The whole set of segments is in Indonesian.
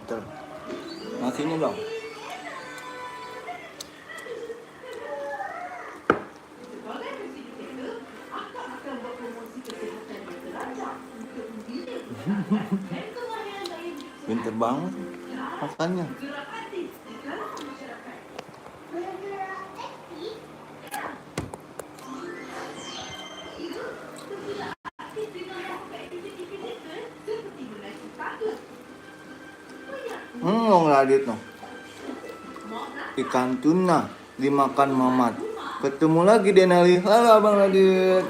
Pinter. Nasinya dong. Pinter banget makannya. Ngomong Radit no. Ikan tuna dimakan Mamat. Ketemu lagi Denali. Halo Abang Radit.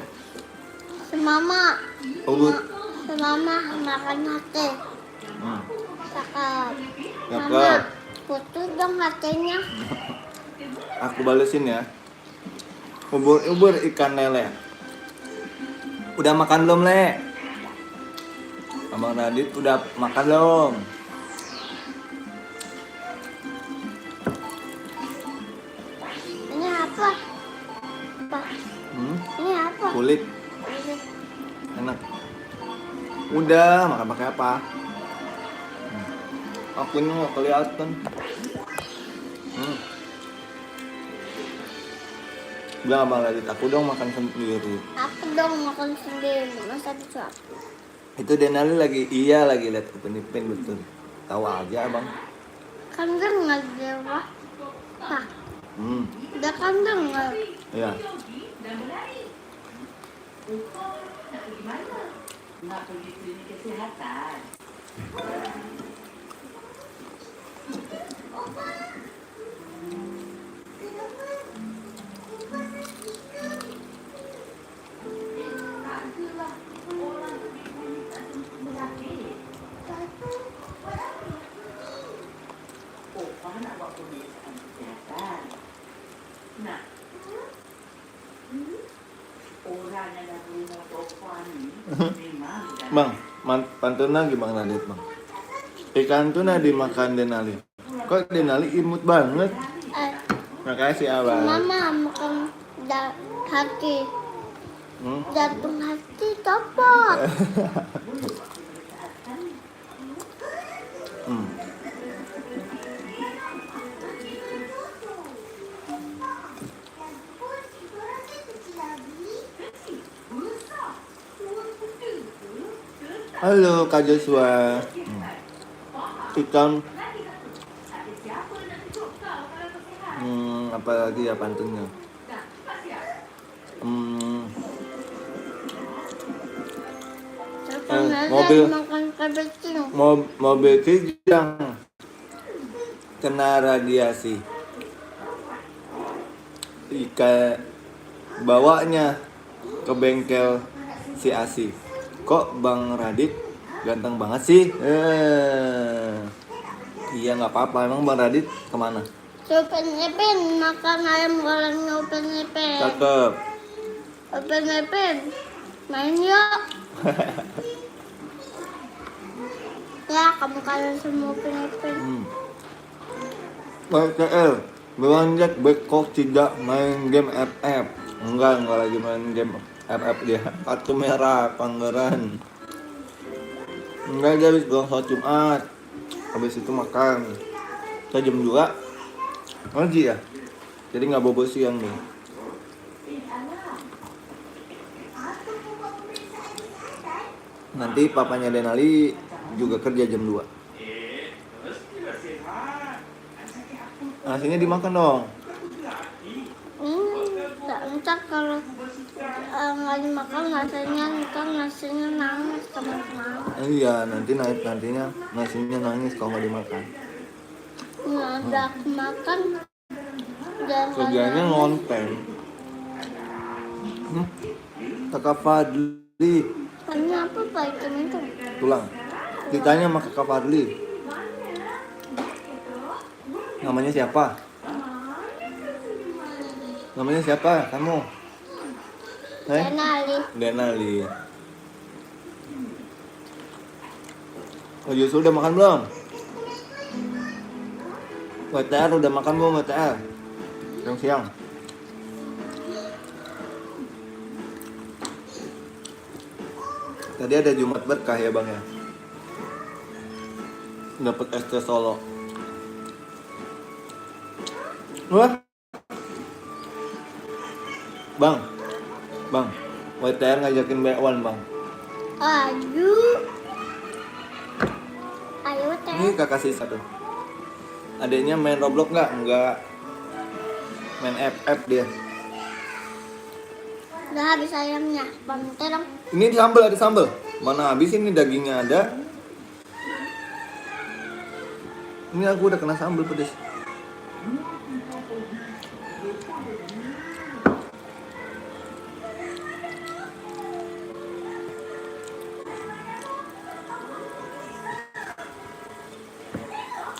Semama. Ubud. Semama makan hati. Cakep. Mama, Cakep. putus dong hatenya. Aku balesin ya. Ubur-ubur ikan lele. Udah makan belum, Le? Abang Radit udah makan belum? Ini apa? Apa? Ini apa? Kulit. Enak. Udah, makan pakai apa? Aku ini nggak kelihatan. Bilang Abang Radit, aku dong makan sendiri. Aku dong makan sendiri. Masa disuapin? Itu Denali lagi lihat Upin betul. Tahu aja Abang. Kan dengar dia, Pak. Hah? Udah kan dengar. Iya. Bang, pantun lagi Bang Radit Bang. Ikan tuna dimakan Denali. Kok Denali imut banget? Makasih Abang. Mama makan hati. Jantung hati copot. Halo Kak Joshua. Ikan. Apa lagi ya pantunnya? Mobil makan kabecing. Mobil kijang kena radiasi. Ika bawanya ke bengkel si Asi. Kok Bang Radit ganteng banget sih? Iya nggak apa-apa. Emang Bang Radit kemana? Upin makan ayam gorengnya Upin. Cakep. Upin main yuk. Ya kamu kalian semua Upin. PTL beranjak Bekok tidak main game FF. Enggak lagi main game FF dia. Kartu merah Pangeran. Enggak, dia habis pulang sholat Jumat. Habis itu makan. Kita jam 2 ngaji ya. Jadi nggak bobo siang nih. Nanti papanya Denali juga kerja jam 2. Nasinya dimakan dong. Ntar kalau nggak dimakan nasinya nangis teman-teman. Iya, nantinya nasinya nangis kalau nggak dimakan. Nggak ada aku makan. Kerjanya ngonten. Kakak Fadli. Ini apa Pak itu? Tulang. Ditanya sama Kakak Fadli. Namanya siapa? Namanya siapa? Kamu? Denali. Oh, Yusuf udah makan belum? WTR udah makan belum WTR? Siang. Tadi ada Jumat berkah ya Bang ya? dapat ST Solo. Wah, bang, WTR ngajakin B1 bang. Ayo. Ayo teh. Ini kakak sisa tuh. Adiknya main Roblox nggak? Nggak. Main FF dia. Udah habis ayamnya. Bentar dong. Ini sambal, ada sambal. Mana habis ini dagingnya ada. Ini aku udah kena sambal pedes.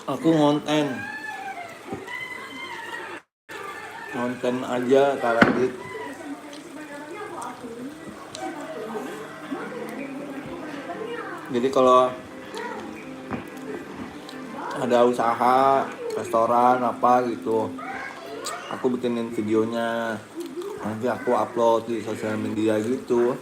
Aku ngonten aja Karadit. Jadi kalau ada usaha restoran apa gitu, aku bikinin videonya, nanti aku upload di sosial media gitu.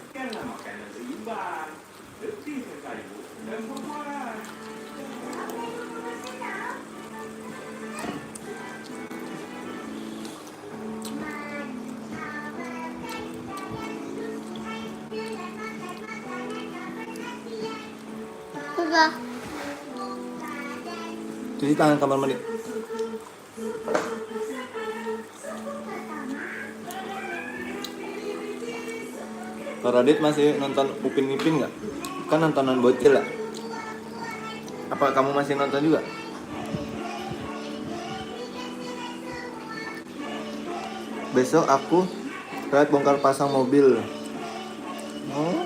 Udah. Cuci tangan kamar mandi. Radit masih nonton Upin Ipin nggak? Kan nontonan bocil ya? Apa kamu masih nonton juga? Besok aku lihat bongkar pasang mobil. Oh,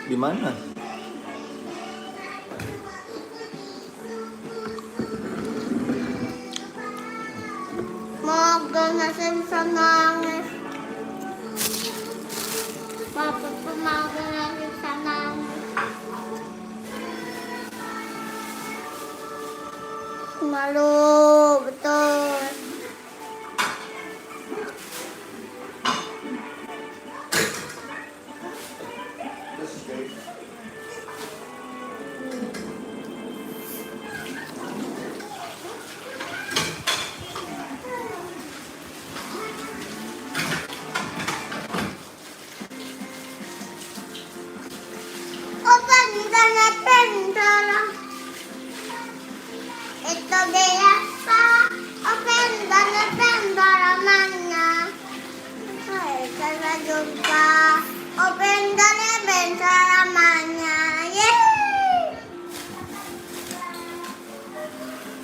di mana? Mau ganasin bisa nangis. Papa tuh mau ganasin bisa nangis. Malu, betul. Open internet pendara. Itu dia pak. Open internet pendara mana? Hai, kita jumpa. Open internet pendara mana? Yeay.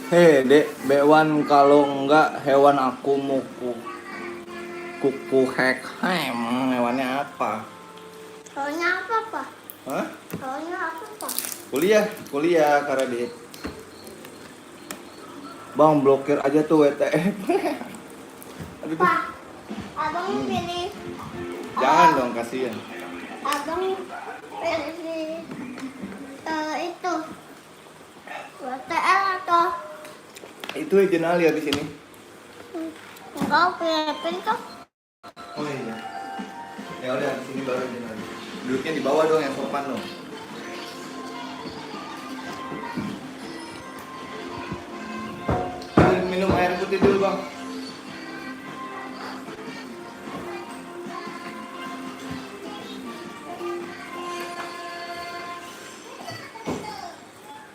Hei dek, B1 kalau enggak hewan aku muku. Kuku hek. Hewannya apa? Soalnya apa pak? Hah? Soalnya apa pak? Kuliah Karadit. Bang, blokir aja tuh WTF. Aduh, tuh. Pak, abang pilih. Jangan dong, kasihan. Abang pilih itu WTL atau Itu Jenali di sini. enggak pilih kok? Oh iya. Ya udah, di sini baru Jenali. Duduknya di bawah dong, yang sopan dong. Minum air putih dulu, Bang.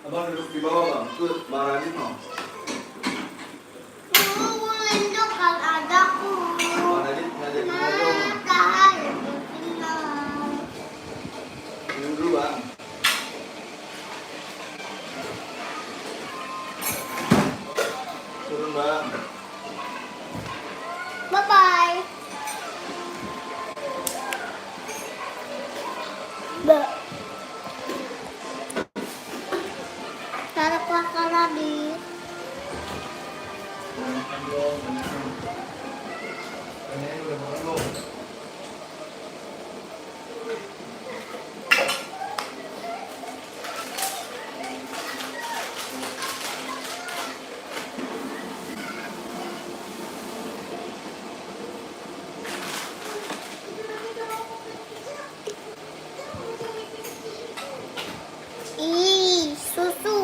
Abang duduk di bawah, Bang. Tuh, Bang Radit mau. Nunduk kalau ada aku. Bang Radit ngajak ngomong. Tahan. Minum dulu, Bang. Turun, Bang. Bye bye. Cara kakak lagi. Ih, susu.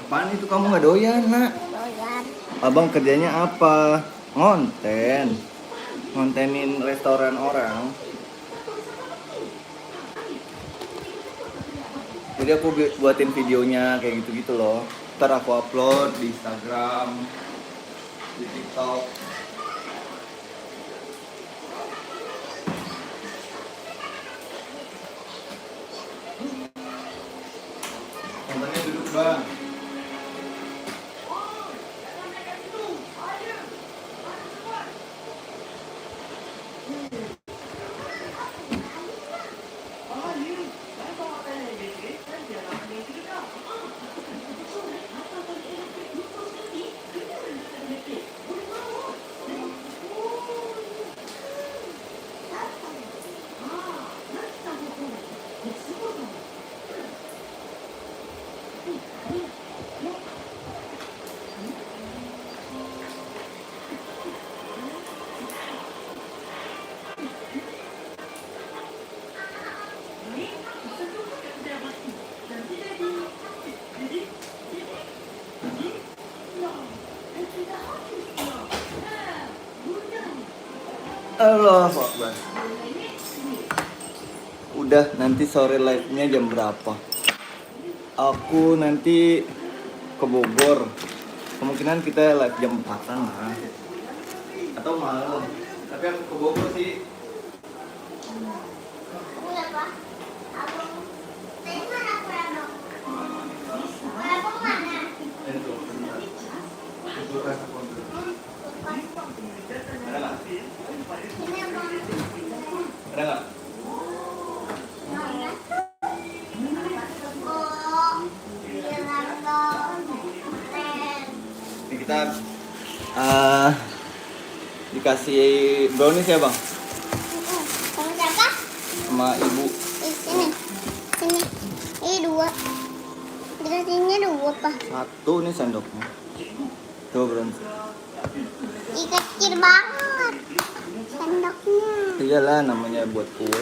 Apaan itu kamu nggak doyan, nak? Doyan. Abang kerjanya apa? Ngonten. Ngontenin restoran orang. Jadi aku buatin videonya kayak gitu-gitu loh. Ntar aku upload di Instagram, di TikTok. Contohnya duduk bang. Allah Akbar. Udah, nanti sore live-nya jam berapa? Aku nanti ke Bogor. Kemungkinan kita live jam 4-an lah. Atau malam. Tapi aku ke Bogor sih. Ada nggak? Ini kita dikasih brownies ya bang? Sama siapa? Sama ibu. Sini. Sini. Ini 2. Dikasihnya 2 apa? 1 nih sendoknya. Coba brownies. Ih, kecil banget. Sendoknya. Iyalah namanya buat kue.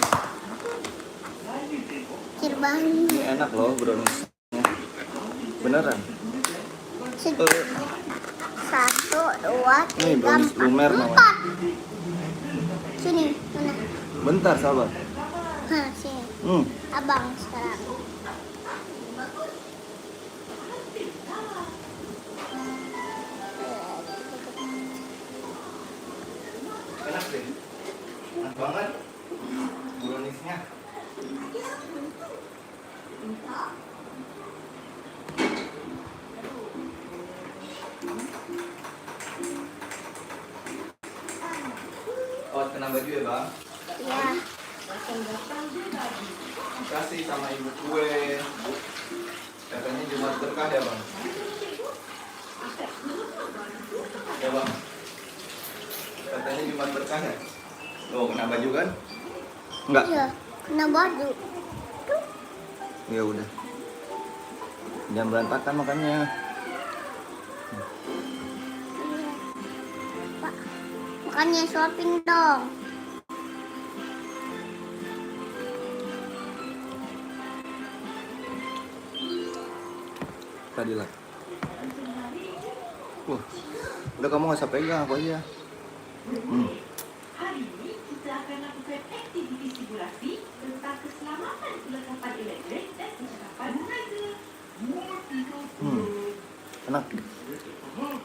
Kecil banget. Ini enak loh browniesnya. Beneran. 1, 2, Nih 3, brownies lumer 4. namanya. Sini, mana? Bentar sabar. Hah, sini. Abang sekarang. Enak deh. Enak banget. Browniesnya. Oh, kena baju ya bang? Ya. Kasih sama ibu kue. Katanya Jumat berkah ya bang? Ya bang? Katanya Jumat berkah ya? Loh, kena baju kan? Enggak? Iya, kena baju. Ya udah. Jangan berantakan makannya. Pak, makannya suapin dong. Tadi lah. Wah, udah kamu nggak usah pegang aku aja. Hari ini kita akan lakukan aktiviti simulasi tentang keselamatan perlengkapan elektrik dan kecekapan harga. Enak.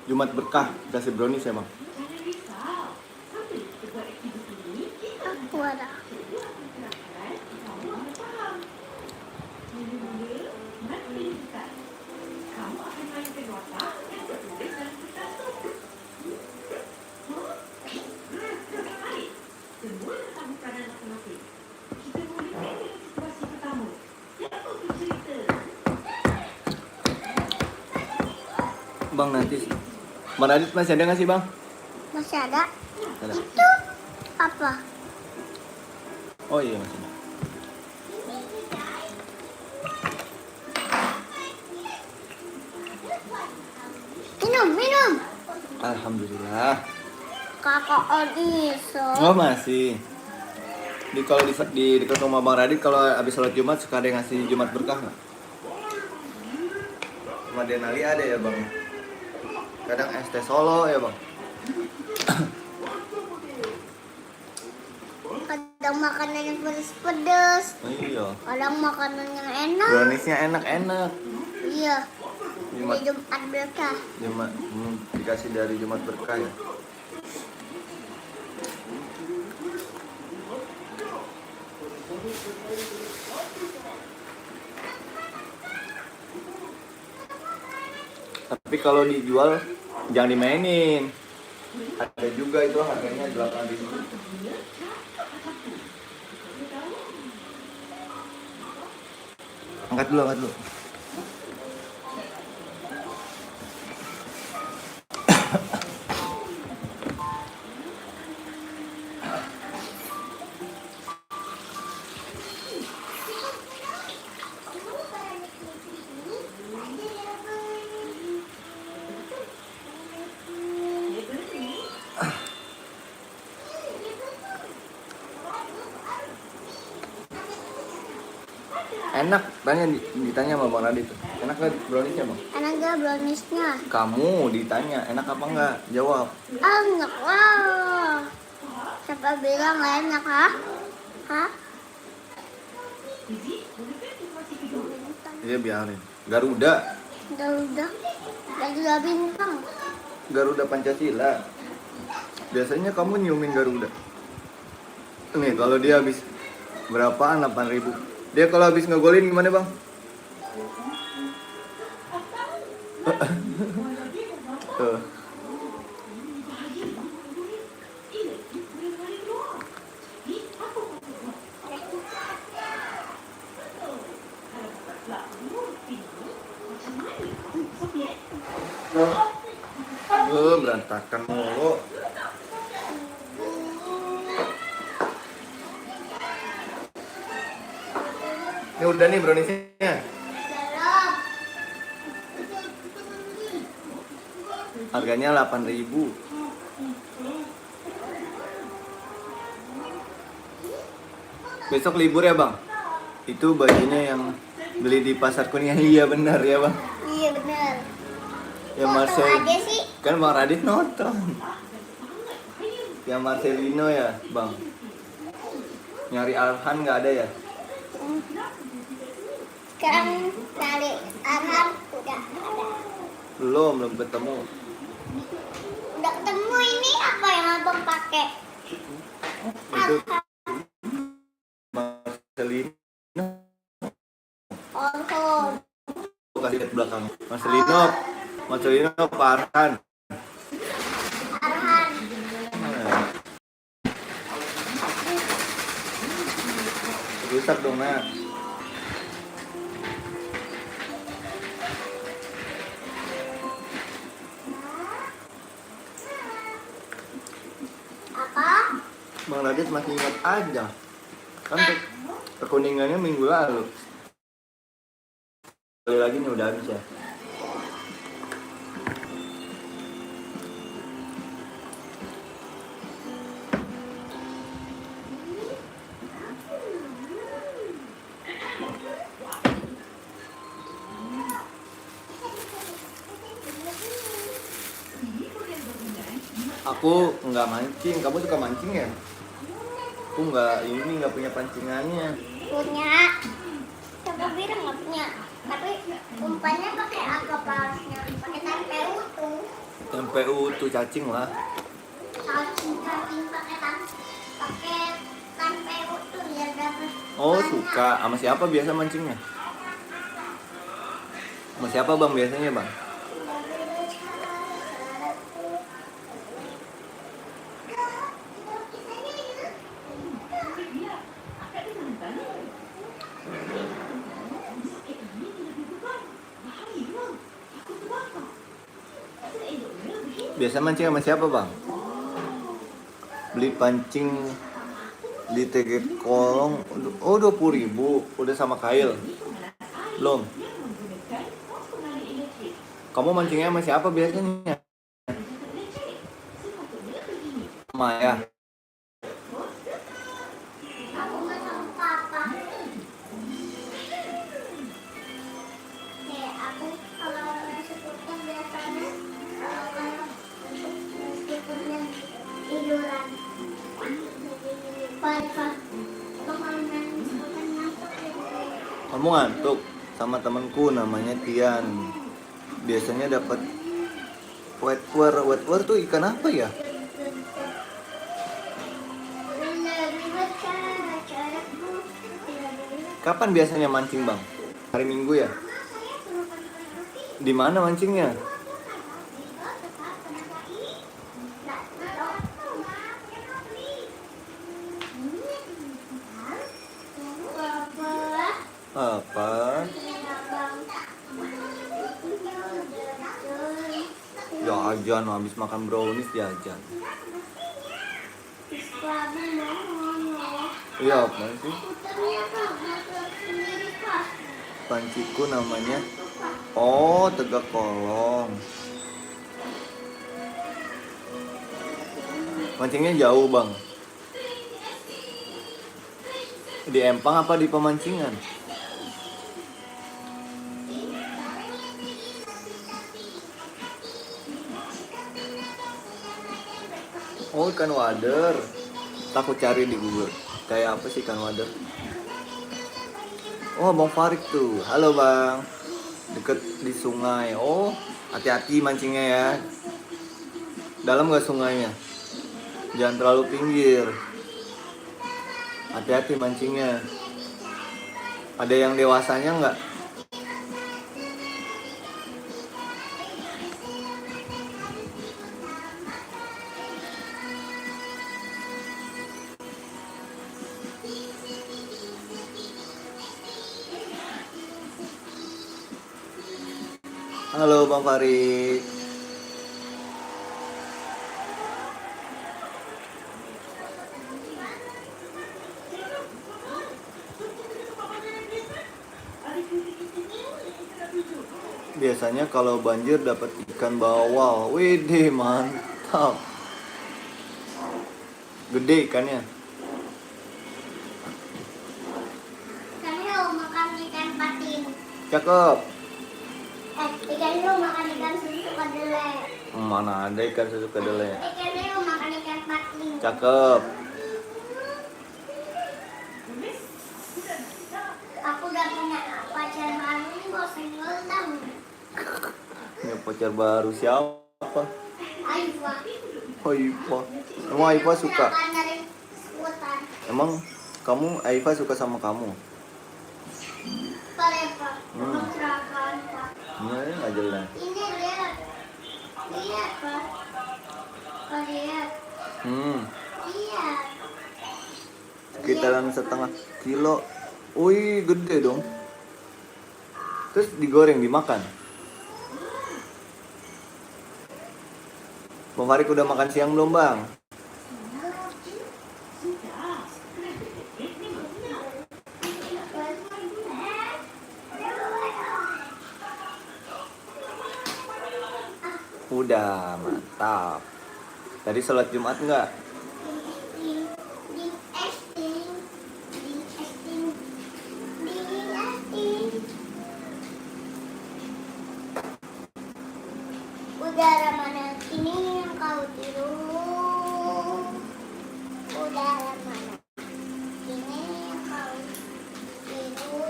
Jumat berkah kasih brownies ya bang? Jangan risau. Sambil kita buat aktiviti ini, kita Aku ada. menerapkan kamu akan faham. Mula-mula, mari kita. Kamu akan mainkan watak yang tertulis dalam kertas tu. Baik. Semua kamu peranan masing-masing. Kita mulakan dengan situasi pertama. Siapa bercerita? Bang nanti Bang Radit masih ada nggak sih bang? Masih ada? Ada. Itu apa? Oh iya masih ada. Minum. Alhamdulillah. Kakak Odiso. Oh masih. Kalau di dekat rumah Bang Radit kalau habis sholat Jumat suka ada yang ngasih Jumat berkah nggak? sama Denali ada ya bang. Kadang es teh Solo ya bang. Kadang makanan yang pedes-pedes. Oh, iya. Kadang makanan yang enak. Browniesnya enak-enak. Iya. Jumat, Di Jumat berkah. dikasih dari Jumat Berkah ya. Tapi kalau dijual jangan dimainin. Ada juga itu harganya 8.000. Angkat dulu. Enak, ditanya sama Bang Radit. Enak gak browniesnya bang? Enak gak browniesnya? Kamu ditanya enak apa enggak? Jawab. Enak, wow. Siapa bilang gak enak, ha? Hah? Iya biarin. Garuda Garuda bintang. Garuda Pancasila. Biasanya kamu nyiumin Garuda. Nih kalau dia habis berapaan 8.000. Dia kalau habis ngegolin gimana bang? Tuh. Berantakan mulu. Ini udah nih browniesnya. Harganya 8.000. Besok libur ya bang? Itu bajunya yang beli di Pasar Kuningan. Iya benar ya bang. Iya benar. Ya Kok Marcel. tahu aja sih? Kan Bang Radit nonton. Yang Marcelino ya bang. Nyari Arhan nggak ada ya? Sekarang cari Arhan udah ada. Belum ketemu. Udah ketemu ini apa yang abang pakai? Itu Marcelino. Oh, Kasih lihat belakang. Marcelino Pak Arhan. Arhan. Rusak dong nak. Apa? Bang Radit masih ingat aja. Kan perkuningannya minggu lalu. Sekali lagi nih udah habis ya. Aku nggak mancing, kamu suka mancing ya? Aku nggak punya pancingannya. Punya. Coba bilang nggak punya. Tapi umpannya pakai apa palasnya? Pakai tempe utuh. Tempe utuh cacing lah. Cacing pakai tempe utuh ya dapat. Oh banyak. suka. Sama siapa biasa mancingnya? Sama siapa bang biasanya bang? Biasa mancing sama siapa bang? Beli pancing di TG Kolong. Oh 20.000. Udah sama kail. Belum. Kamu mancingnya sama siapa biasanya? Maya. Aku nggak sama papa. Aku kalau Kamu ngantuk sama temanku namanya Tian. Biasanya dapat wetware. Wetware tuh ikan apa ya? Kapan biasanya mancing, Bang? Hari Minggu ya? Di mana mancingnya? Apa? Jajan, habis makan brownies jajan. Iya, apa sih? Panciku namanya. Oh, tegak kolong. Mancingnya jauh, Bang. Di empang apa di pemancingan? Oh, ikan wader. Aku cari di Google. Kayak apa sih ikan wader? Oh, Bang Farik tuh. Halo, Bang. Deket di sungai. Oh, hati-hati mancingnya ya. Dalam gak sungainya? Jangan terlalu pinggir. Hati-hati mancingnya. Ada yang dewasanya nggak? Halo Bang Farid. Biasanya kalau banjir dapat ikan bawal. Widih, mantap. Gede ikannya. Ikan hiu makan ikan patin. Cakep. Ikan hiu makan ikan susu kedelai. Mana ada ikan susu kedelai. Ikan hiu makan ikan patin. Cakep. Aku udah punya pacar baru nih, mau single dong. Ini pacar baru siapa? Aifa. Oh, Aifa. Emang Aifa suka? Makan dari hutan. Emang kamu Aifa suka sama kamu? Parepa. Kontrakan, Pak. Ini nggak jelas. Ini lihat. Lihat, Pak. Oh, lihat. Lihat. Sekitaran setengah kilo. Wih, gede dong. Terus digoreng, dimakan. Bang Farik udah makan siang belum, Bang? Udah, mantap. Tadi sholat Jumat nggak? Udara mana ini yang kau tiru? Udara mana ini yang kau tiru?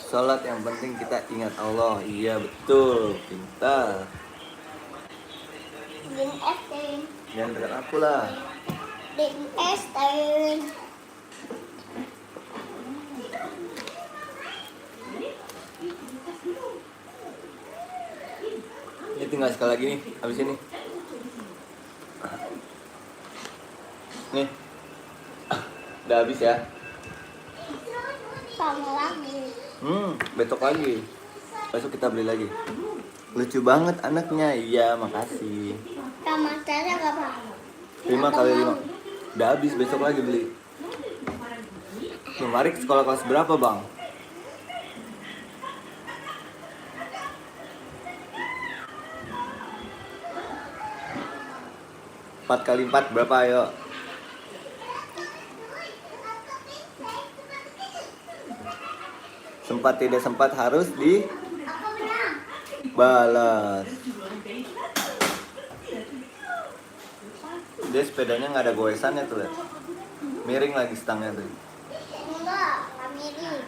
Sholat yang penting kita ingat Allah. Iya, betul. Pintar. Din Estin. Jangan dekat aku lah. Din Estin. Ini tinggal sekali lagi nih, habis ini. Nih. Udah habis ya. Sama lagi. Besok lagi. Besok kita beli lagi. Lucu banget anaknya. Iya, makasih. Sama cara gak Pak? 5 kali 5. Udah habis, besok lagi beli. Bang Farik sekolah kelas berapa, Bang? Empat kali 4 berapa, ayo? Sempat tidak sempat harus di Aku menang. Balas. Dia sepedanya nggak ada goesannya tuh, lihat. Miring lagi stangnya tuh. Enggak, Kamiri.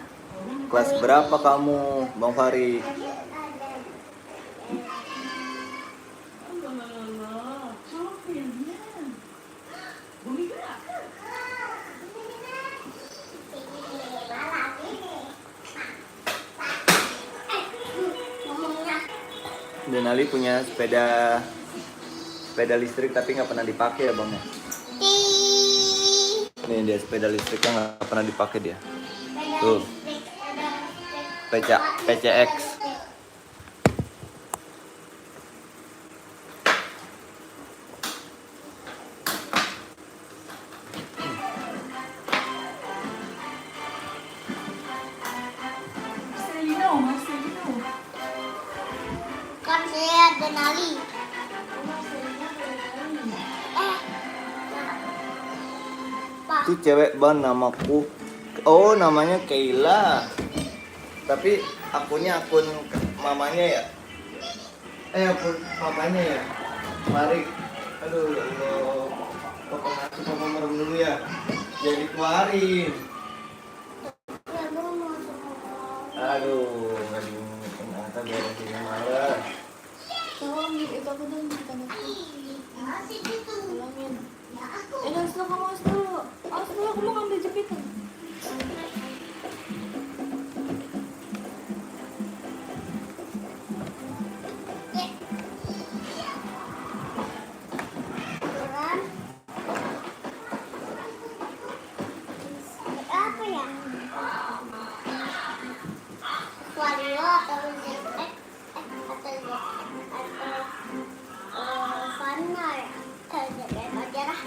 Kelas berapa kamu, Bang Fari? Denali punya sepeda listrik tapi nggak pernah dipakai ya, Bang ya. Nih dia sepeda listriknya nggak pernah dipakai dia. Tuh. PCX. Kan saya Denali. Pak, Itu cewek Bang, namaku. Oh, namanya Keila. Tapi akunnya akun mamanya ya? Akun papanya ya? Mari. Aduh, ya Allah. Papa merem dulu ya. Jadi keluarin. ya belum mau sekolah. Aduh, ternyata beresin malah. Tolong itu aku dong bukan aku. Masih gitu. Tolongin. Ya aku. Awas dulu kamu awas dulu. Awas dulu aku mau ngambil jepitan. Beneran? Apa ya? Wario atau Zetek atau Fana ya? Atau Zetek aja lah.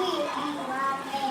Wih, wape.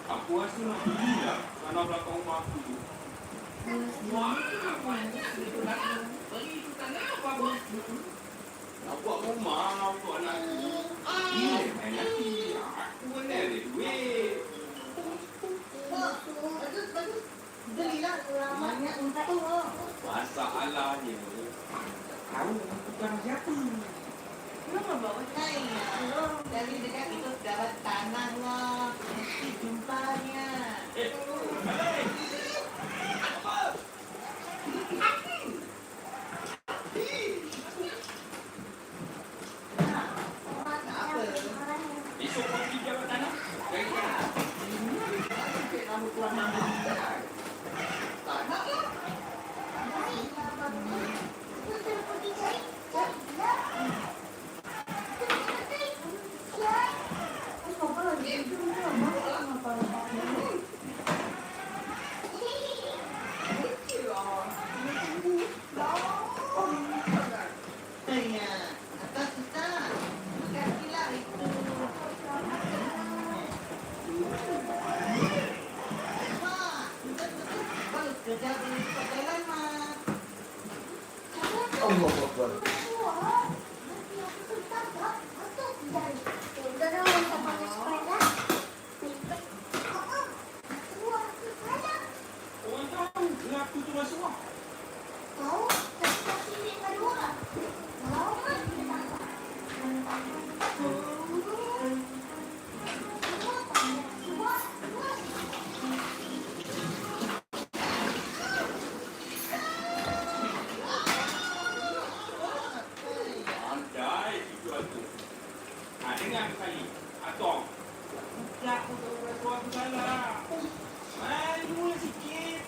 Aku asli nak gila tanah belakang rumah aku tu. Wah, itu nak bagi itu tanah apa bos? Nak buat rumah untuk anak aku. Ini main lagi. Aku pun ada duit. Masalahnya, tahu bukan siapa. Dari dekat itu dapat tanah loh. Jumpanya. Esok kau pergi jawab tanah. Dari mana? Kamu tuan mama. Tanah lah. Atas kita. Kasihlah itu. Bagus kerja di hotelan mah. Allah Akbar. Pandai itu aku. Dengar sekali. Atong. Tak untuk rasuah aku salah. Maju lah sikit.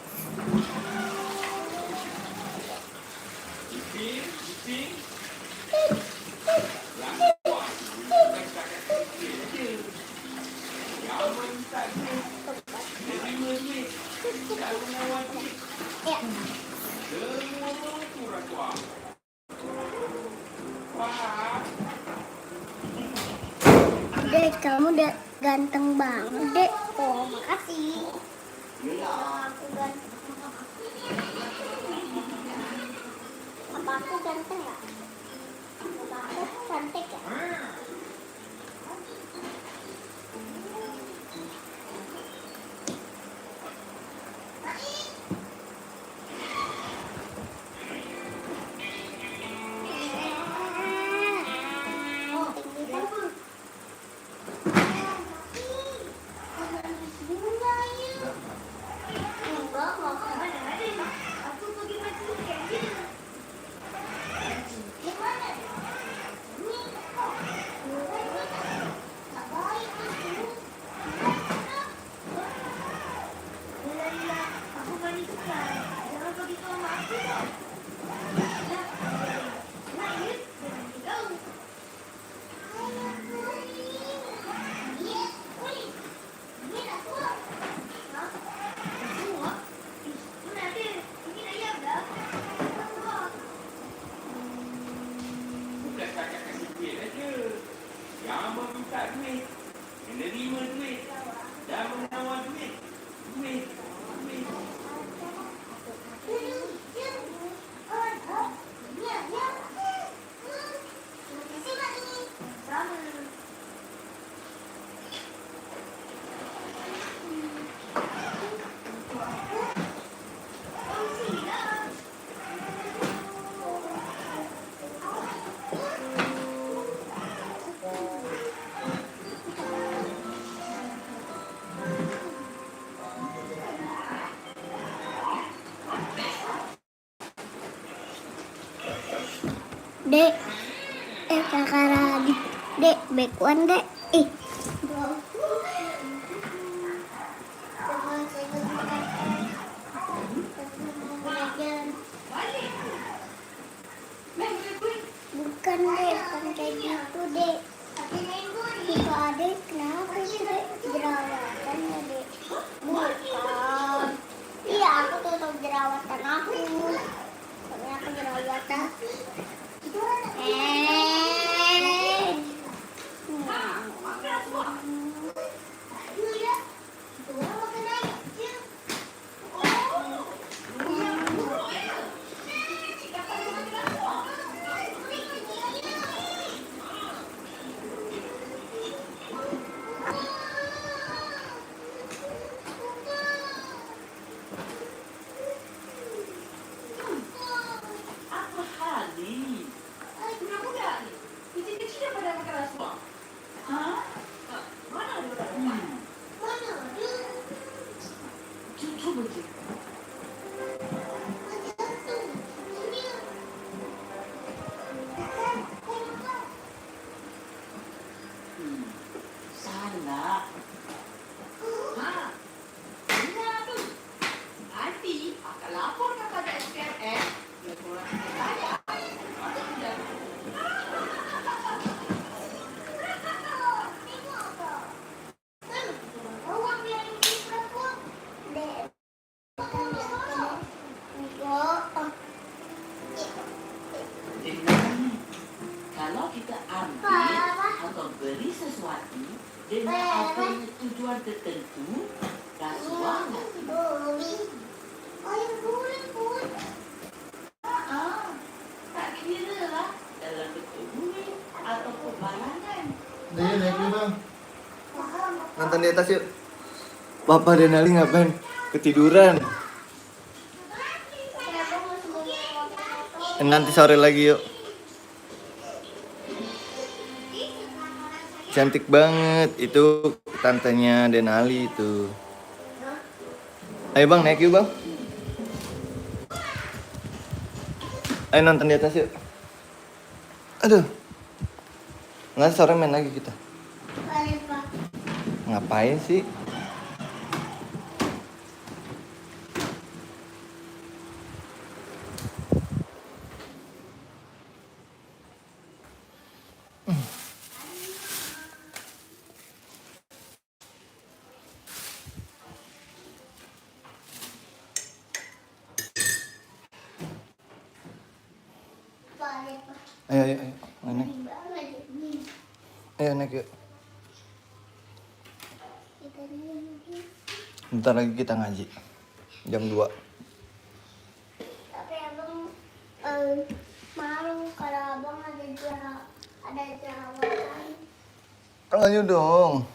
Bising, bising. Lampuan. Bukan cakap sikit je. Yang minta duit. Terima duit. Tak menawar duit. Ya. Semua itu rasuah. Faham? Dek, kamu udah ganteng banget, Dek. Oh, makasih. Ya, aku ganteng. Apa aku ganteng ya? Apa aku cantik ya? Oh, tinggi kan? Enggak, mau kemana? Aku pergi main aja. Gimana? Ini kok. Tak baik itu. Lala, aku mandi sekarang. Jangan pergi ke rumah aku. Nah, ini berani kau. Iya, boleh. Ini nak keluar. Hah? Semua? Mana ada? Ini ayam dah. Keluar. Bukan cakap kasih duit aja. Yang meminta duit. Menerima duit. Dan menawar duit. Duit. Duit. Dek, kakak lagi. Dek, bekuan dek. Ih. Bukan dek, bukan kayak gitu dek. Itu adek, kenapa sih dek? Jerawatan ya dek? Bukan. Iya, aku tutup jerawatan aku. Soalnya aku jerawatan. Apa hal ni? Budak-budak ni. Kecil-kecil dah pada makan rasuah. Ha? Mana ada orang? Cuba je. Salah. Ha? Dengar tu. Nanti akan lapor kepada SKMF. Dia korang tanya. Ada tidak? Dengar ni. Kalau kita ambil atau beri sesuatu dengan adanya tujuan tertentu, rasuah tak tak kira lah dalam bentuk duit ataupun barangan. Naik dulu bang. Nonton di atas yuk. Papa dan Ali ngapain? Ketiduran. Nanti sore lagi yuk. cantik banget. Itu tantenya Denali itu. Ayo bang, naik yuk bang. Ayo nonton di atas yuk. Aduh. Nggak, sore main lagi kita. Boleh, Pak. Ngapain sih? Boleh, Pak. Ayo, ayo, ayo. Naik. Banget ini. Ayo naik yuk. Kita ini. Bentar lagi kita ngaji. Jam 2. Tapi abang malu kalau abang ada jerawatan. Ayo dong.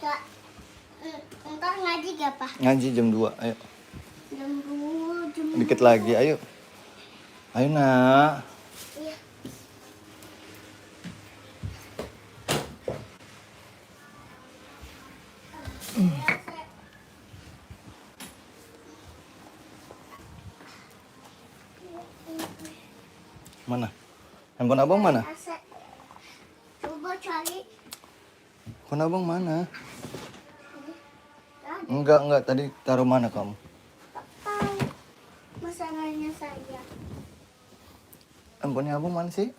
Kak, ntar ngaji gak, Pak? Ngaji jam 2. Ayo. Jam 2, jam Dikit lagi, ayo. Ayo nak. Iya. Mana? Handphone abang mana? Asik. Coba cari. Handphone abang mana? Tadi Enggak. Tadi taruh mana kamu? tak tahu masalahnya saya. Handphonenya abang mana sih?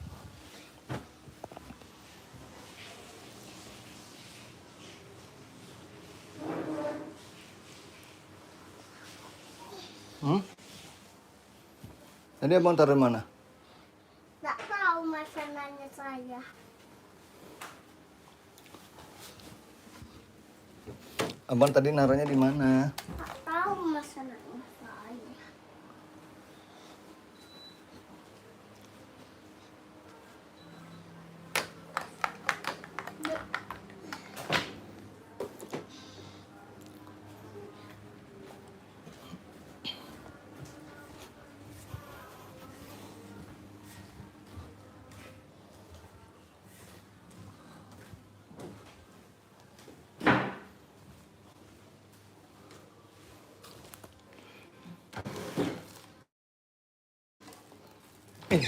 Tadi abang taruh mana? Tak tahu masalahnya saya. Abang tadi naruhnya di mana? Tak tahu masalahnya saya.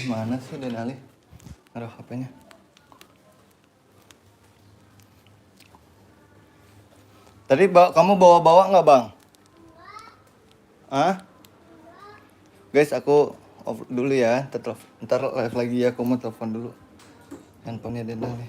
Mana sih Denali? Naruh HP-nya. Tadi kamu bawa nggak bang? Hah? Guys, aku off dulu ya. Ntar live lagi ya. Aku mau telepon dulu. Handphonenya Denali.